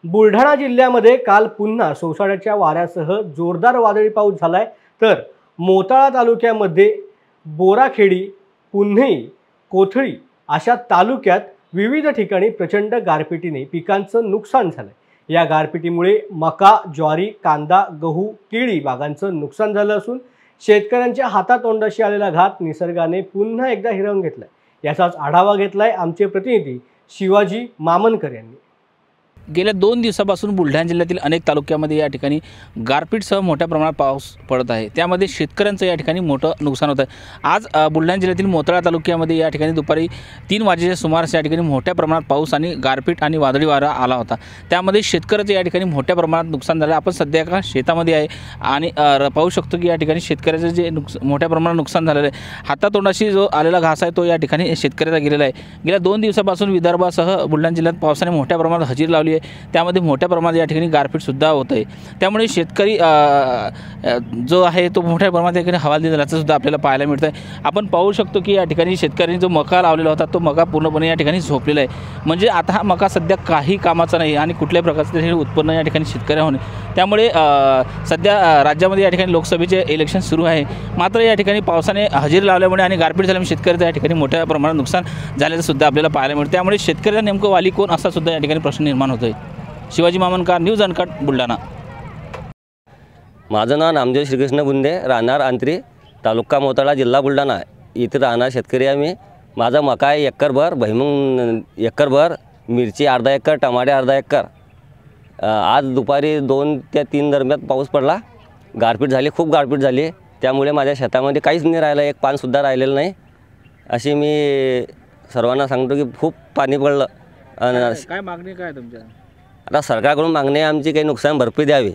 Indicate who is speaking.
Speaker 1: बुलढाणा जिल्ह्यामध्ये काल पुन्हा सोसाट्याच्या वाऱ्यासह जोरदार वादळी पाऊस झालाय। तर मोताळा तालुक्यामध्ये बोराखेडी, पुन्ही, कोथळी अशा तालुक्यात विविध ठिकाणी प्रचंड गारपिटीने पिकांचं नुकसान झालंय। या गारपिटीमुळे मका, ज्वारी, कांदा, गहू, केळी बागांचं नुकसान झालं असून शेतकऱ्यांच्या हातातोंडाशी आलेला घात निसर्गाने पुन्हा एकदा हिरावून घेतलाय। याचाच आढावा घेतलाय आमचे प्रतिनिधी शिवाजी मामनकर यांनी।
Speaker 2: गेल्या 2 दिवसापासून बुलढाणा जिल्ह्यातील अनेक तालुक्यांमध्ये या ठिकाणी गारपीटसह मोठ्या प्रमाणात पाऊस पडत आहे। त्यामध्ये शेतकऱ्यांचं या ठिकाणी मोठं नुकसान होत आहे। आज बुलढाणा जिल्ह्यातील मोताळा तालुक्यामध्ये या ठिकाणी दुपारी 3 वाजेच्या सुमारास या ठिकाणी मोठ्या प्रमाणात पाऊस आणि गारपीट आणि वादळी वारा आला होता। त्यामध्ये शेतकऱ्याचं या ठिकाणी मोठ्या प्रमाणात नुकसान झालं। आपण सध्या एका शेतामध्ये आहे आणि पाहू शकतो की या ठिकाणी शेतकऱ्याचं जे मोठ्या प्रमाणात नुकसान झालेलं आहे। हातातोंडाशी जो आलेला घास आहे तो या ठिकाणी शेतकऱ्याचा गेलेला आहे। गेल्या 2 दिवसापासून विदर्भासह बुलढाणा जिल्ह्यात पावसाने मोठ्या प्रमाणात हजेरी लावली आहे। त्यामध्ये मोठ्या प्रमाणात या ठिकाणी गारपीट सुद्धा होत आहे। त्यामुळे शेतकरी जो आहे तो मोठ्या प्रमाणात या ठिकाणी हवालदिल झाल्याचं सुद्धा आपल्याला पाहायला मिळतं आहे। आपण पाहू शकतो की या ठिकाणी शेतकऱ्यांनी जो मका लावलेला होता तो मका पूर्णपणे या ठिकाणी झोपलेला आहे। म्हणजे आता हा मका सध्या काही कामाचा नाही आणि कुठल्याही प्रकारचं हे उत्पन्न या ठिकाणी शेतकऱ्या होणे। त्यामुळे सध्या राज्यामध्ये या ठिकाणी लोकसभेचे इलेक्शन सुरू आहे। मात्र या ठिकाणी पावसाने हजेरी लावल्यामुळे आणि गारपीट झाल्यामुळे शेतकऱ्याचं या ठिकाणी मोठ्या प्रमाणात नुकसान झाल्याचं सुद्धा आपल्याला पाहायला मिळतं। त्यामुळे शेतकऱ्याला नेमकं वाली कोण असा सुद्धा या ठिकाणी प्रश्न निर्माण होतोय। Shivaji Mamankar, news uncut, Buldhana.
Speaker 3: माझं नाव नामदेव श्रीकृष्ण बुंदे, राहणार अंतरी, तालुका मोताळा, जिल्हा बुलढाणा। इथे राहणार शेतकरी आहे मी। माझा मका आहे एकरभर, भुईमूग एकरभर, मिरची अर्धा एकर, टमाटे अर्धा एकर। आज दुपारी 2 ते 3 दरम्यान पाऊस पडला, गारपीट झाली, खूप गारपीट झाली। त्यामुळे माझ्या शेतामध्ये काहीच नाही राहिलं, एक पानसुद्धा राहिलेलं नाही। अशी मी सर्वांना सांगतो की खूप पाणी पडलं।
Speaker 2: काय मागणी काय तुमच्या?
Speaker 3: आता सरकारकडून मागणी आहे आमची, काही नुकसान भरपाई द्यावी।